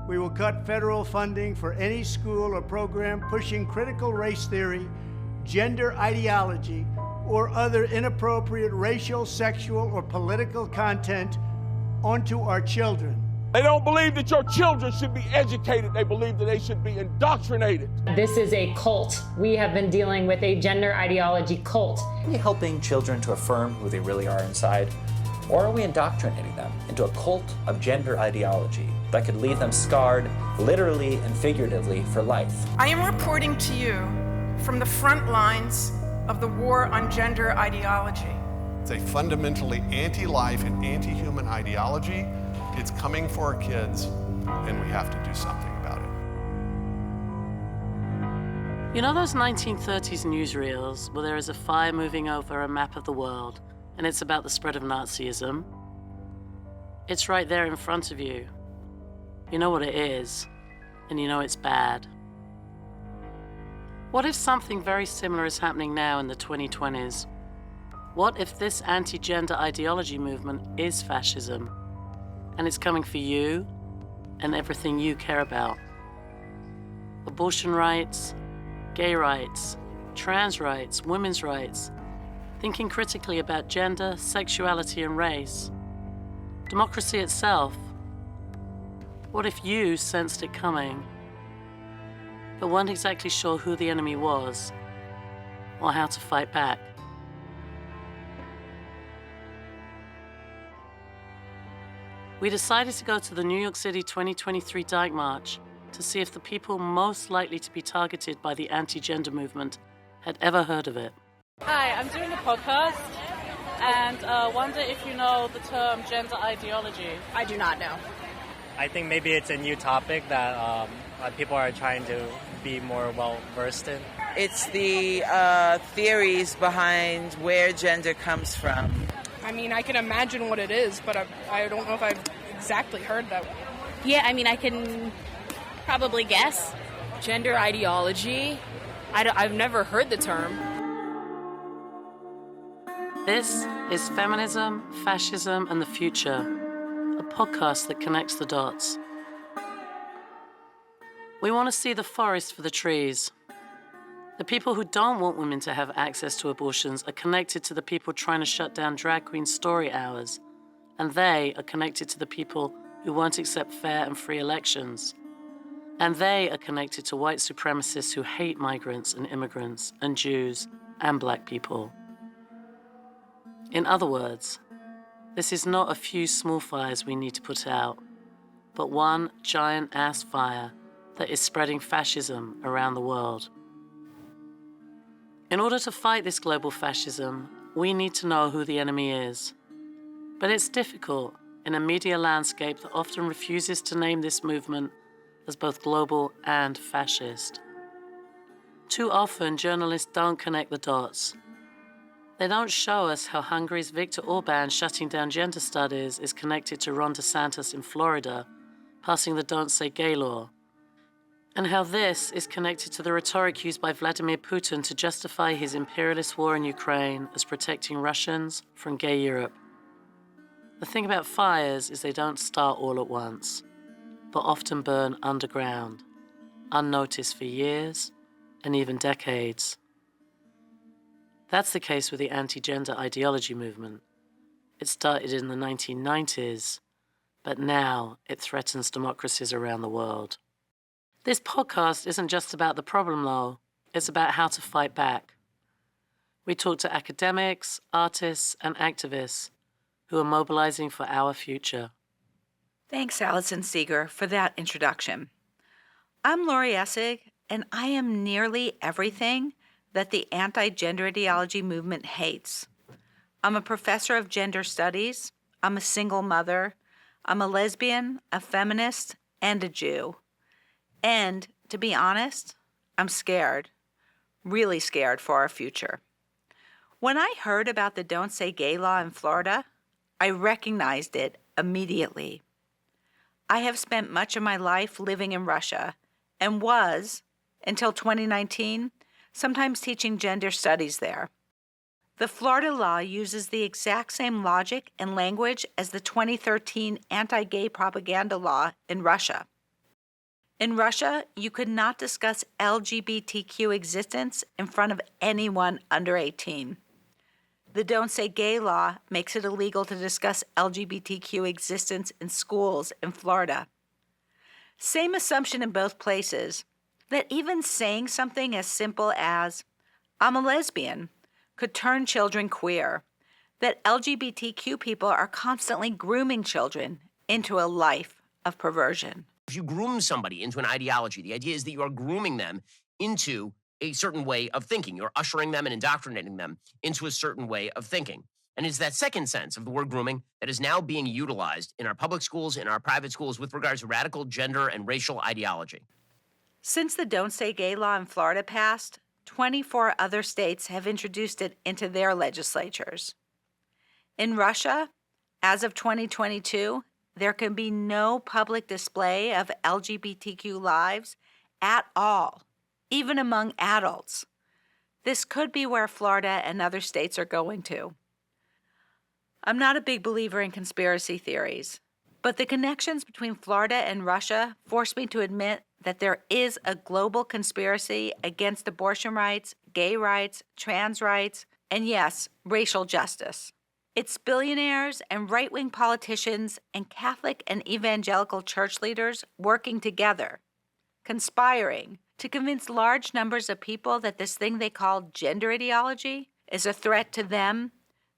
We will cut federal funding for any school or program pushing critical race theory, gender ideology, or other inappropriate racial, sexual, or political content onto our children. They don't believe that your children should be educated. They believe that they should be indoctrinated. This is a cult. We have been dealing with a gender ideology cult. Are we helping children to affirm who they really are inside? Or are we indoctrinating them into a cult of gender ideology that could leave them scarred, literally and figuratively, for life? I am reporting to you from the front lines of the war on gender ideology. It's a fundamentally anti-life and anti-human ideology. It's coming for our kids, and we have to do something about it. You know those 1930s newsreels where there is a fire moving over a map of the world, and it's about the spread of Nazism? It's right there in front of you. You know what it is, and you know it's bad. What if something very similar is happening now in the 2020s? What if this anti-gender ideology movement is fascism, and it's coming for you and everything you care about? Abortion rights, gay rights, trans rights, women's rights, thinking critically about gender, sexuality, and race. Democracy itself. What if you sensed it coming, but weren't exactly sure who the enemy was or how to fight back? We decided to go to the New York City 2023 Dyke March to see if the people most likely to be targeted by the anti-gender movement had ever heard of it. Hi, I'm doing a podcast and wonder if you know the term gender ideology. I do not know. I think maybe it's a new topic that people are trying to be more well-versed in. It's the theories behind where gender comes from. I mean, I can imagine what it is, but I don't know if I've exactly heard that. Yeah, I mean, I can probably guess. Gender ideology? I've never heard the term. This is Feminism, Fascism, and the Future, a podcast that connects the dots. We want to see the forest for the trees. The people who don't want women to have access to abortions are connected to the people trying to shut down drag queen story hours, and they are connected to the people who won't accept fair and free elections. And they are connected to white supremacists who hate migrants and immigrants and Jews and black people. In other words, this is not a few small fires we need to put out, but one giant ass fire that is spreading fascism around the world. In order to fight this global fascism, we need to know who the enemy is. But it's difficult in a media landscape that often refuses to name this movement as both global and fascist. Too often, journalists don't connect the dots. They don't show us how Hungary's Viktor Orban shutting down gender studies is connected to Ron DeSantis in Florida, passing the Don't Say Gay law, and how this is connected to the rhetoric used by Vladimir Putin to justify his imperialist war in Ukraine as protecting Russians from gay Europe. The thing about fires is they don't start all at once, but often burn underground, unnoticed for years and even decades. That's the case with the anti-gender ideology movement. It started in the 1990s, but now it threatens democracies around the world. This podcast isn't just about the problem, though. It's about how to fight back. We talk to academics, artists, and activists who are mobilizing for our future. Thanks, Alison Seeger, for that introduction. I'm Laurie Essig, and I am nearly everything that the anti-gender ideology movement hates. I'm a professor of gender studies, I'm a single mother, I'm a lesbian, a feminist, and a Jew. And, to be honest, I'm scared, really scared for our future. When I heard about the Don't Say Gay law in Florida, I recognized it immediately. I have spent much of my life living in Russia and was, until 2019, sometimes teaching gender studies there. The Florida law uses the exact same logic and language as the 2013 anti-gay propaganda law in Russia. In Russia, you could not discuss LGBTQ existence in front of anyone under 18. The Don't Say Gay law makes it illegal to discuss LGBTQ existence in schools in Florida. Same assumption in both places, that even saying something as simple as, I'm a lesbian, could turn children queer, that LGBTQ people are constantly grooming children into a life of perversion. If you groom somebody into an ideology, the idea is that you are grooming them into a certain way of thinking. You're ushering them and indoctrinating them into a certain way of thinking. And it's that second sense of the word grooming that is now being utilized in our public schools, in our private schools, with regards to radical gender and racial ideology. Since the Don't Say Gay law in Florida passed, 24 other states have introduced it into their legislatures. In Russia, as of 2022, there can be no public display of LGBTQ lives at all, even among adults. This could be where Florida and other states are going to. I'm not a big believer in conspiracy theories, but the connections between Florida and Russia force me to admit that there is a global conspiracy against abortion rights, gay rights, trans rights, and yes, racial justice. It's billionaires and right-wing politicians and Catholic and evangelical church leaders working together, conspiring to convince large numbers of people that this thing they call gender ideology is a threat to them,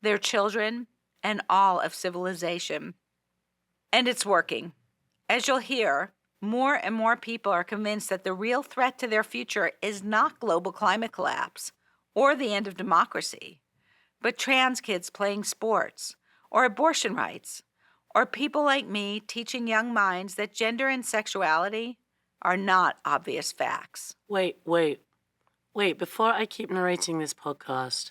their children, and all of civilization. And it's working. As you'll hear, more and more people are convinced that the real threat to their future is not global climate collapse or the end of democracy, but trans kids playing sports, or abortion rights, or people like me teaching young minds that gender and sexuality are not obvious facts. Wait, before I keep narrating this podcast,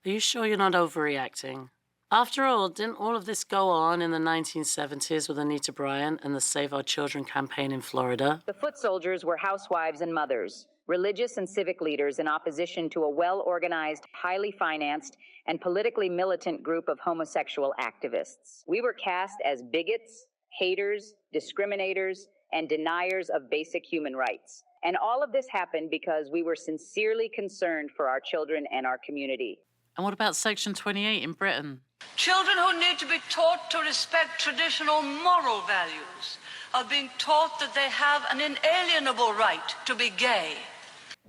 are you sure you're not overreacting? After all, didn't all of this go on in the 1970s with Anita Bryant and the Save Our Children campaign in Florida? The foot soldiers were housewives and mothers, religious and civic leaders in opposition to a well-organized, highly financed, and politically militant group of homosexual activists. We were cast as bigots, haters, discriminators, and deniers of basic human rights. And all of this happened because we were sincerely concerned for our children and our community. And what about Section 28 in Britain? Children who need to be taught to respect traditional moral values are being taught that they have an inalienable right to be gay.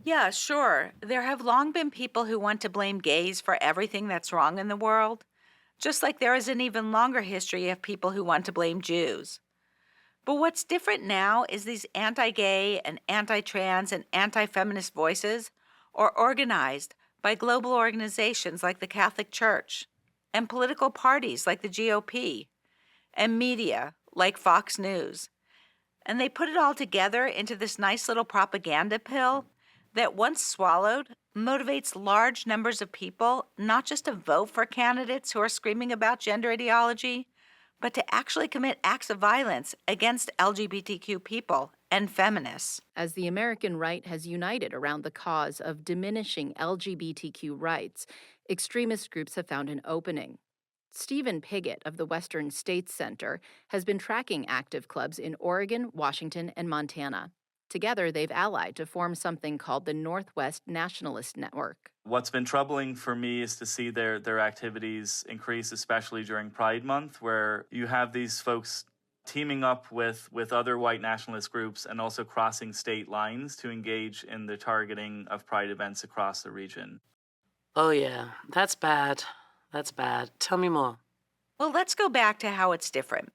Yeah, sure. There have long been people who want to blame gays for everything that's wrong in the world, just like there is an even longer history of people who want to blame Jews. But what's different now is these anti-gay and anti-trans and anti-feminist voices are organized by global organizations like the Catholic Church, and political parties like the GOP, and media like Fox News. And they put it all together into this nice little propaganda pill that, once swallowed, motivates large numbers of people not just to vote for candidates who are screaming about gender ideology, but to actually commit acts of violence against LGBTQ people and feminists. As the American right has united around the cause of diminishing LGBTQ rights, extremist groups have found an opening. Stephen Piggott of the Western States Center has been tracking active clubs in Oregon, Washington, and Montana. Together, they've allied to form something called the Northwest Nationalist Network. What's been troubling for me is to see their activities increase, especially during Pride Month, where you have these folks teaming up with other white nationalist groups and also crossing state lines to engage in the targeting of Pride events across the region. Oh yeah, that's bad. That's bad. Tell me more. Well, let's go back to how it's different.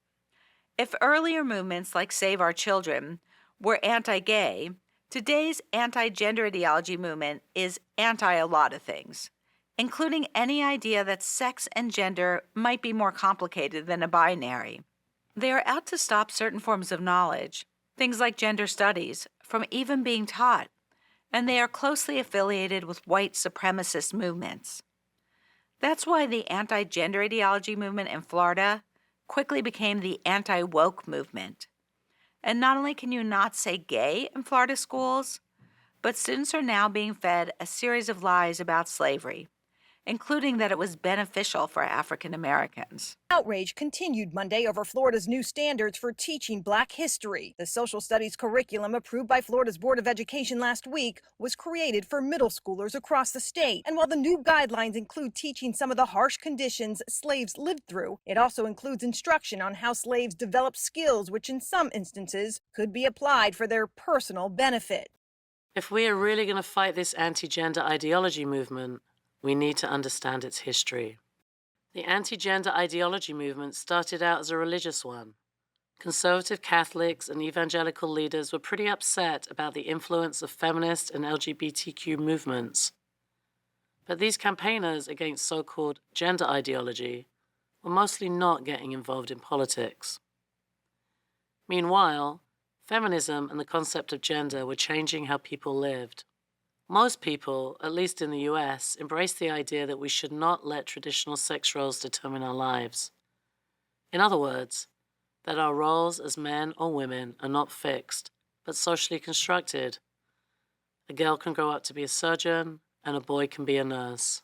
If earlier movements like Save Our Children were anti-gay, today's anti-gender ideology movement is anti a lot of things, including any idea that sex and gender might be more complicated than a binary. They are out to stop certain forms of knowledge, things like gender studies, from even being taught, and they are closely affiliated with white supremacist movements. That's why the anti-gender ideology movement in Florida quickly became the anti-woke movement. And not only can you not say gay in Florida schools, but students are now being fed a series of lies about slavery, including that it was beneficial for African Americans. Outrage continued Monday over Florida's new standards for teaching Black history. The social studies curriculum approved by Florida's Board of Education last week was created for middle schoolers across the state. And while the new guidelines include teaching some of the harsh conditions slaves lived through, it also includes instruction on how slaves developed skills which in some instances could be applied for their personal benefit. If we are really going to fight this anti-gender ideology movement, we need to understand its history. The anti-gender ideology movement started out as a religious one. Conservative Catholics and evangelical leaders were pretty upset about the influence of feminist and LGBTQ movements. But these campaigners against so-called gender ideology were mostly not getting involved in politics. Meanwhile, feminism and the concept of gender were changing how people lived. Most people, at least in the US, embrace the idea that we should not let traditional sex roles determine our lives. In other words, that our roles as men or women are not fixed, but socially constructed. A girl can grow up to be a surgeon, and a boy can be a nurse.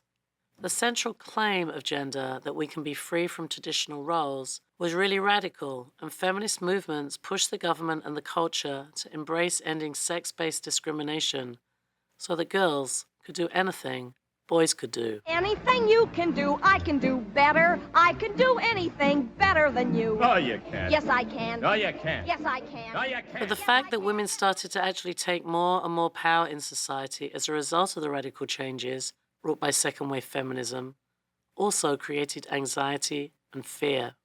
The central claim of gender, that we can be free from traditional roles, was really radical, and feminist movements pushed the government and the culture to embrace ending sex-based discrimination, so that girls could do anything boys could do. Anything you can do, I can do better. I can do anything better than you. No, you can't. Yes, I can. No, you can't. Yes, I can. No, you can't. But the fact that women started to actually take more and more power in society as a result of the radical changes wrought by second-wave feminism also created anxiety and fear.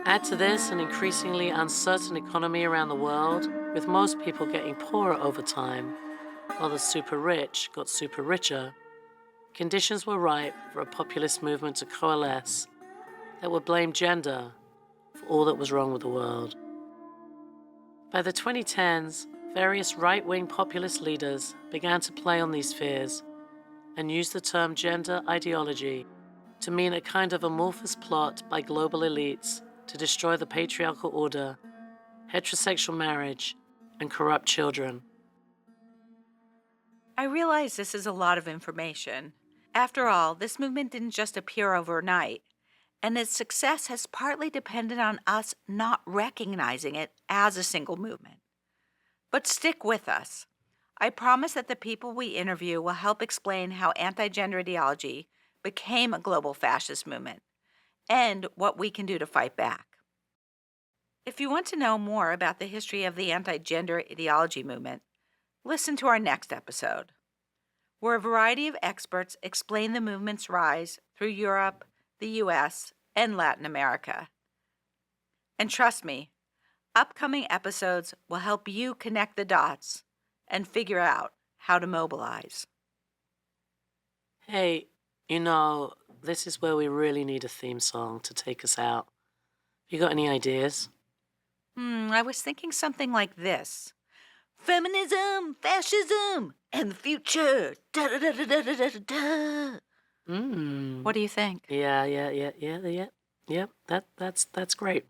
Add to this an increasingly uncertain economy around the world, with most people getting poorer over time, while the super rich got super richer. Conditions were ripe for a populist movement to coalesce that would blame gender for all that was wrong with the world. By the 2010s, various right-wing populist leaders began to play on these fears and use the term gender ideology to mean a kind of amorphous plot by global elites to destroy the patriarchal order, heterosexual marriage, and corrupt children. I realize this is a lot of information. After all, this movement didn't just appear overnight, and its success has partly depended on us not recognizing it as a single movement. But stick with us. I promise that the people we interview will help explain how anti-gender ideology became a global fascist movement, and what we can do to fight back. If you want to know more about the history of the anti-gender ideology movement, listen to our next episode, where a variety of experts explain the movement's rise through Europe, the US, and Latin America. And trust me, upcoming episodes will help you connect the dots and figure out how to mobilize. Hey, you know, this is where we really need a theme song to take us out. You got any ideas? I was thinking something like this. Feminism, fascism, and the future. Da da da da da da da da. What do you think? Yeah. That's great.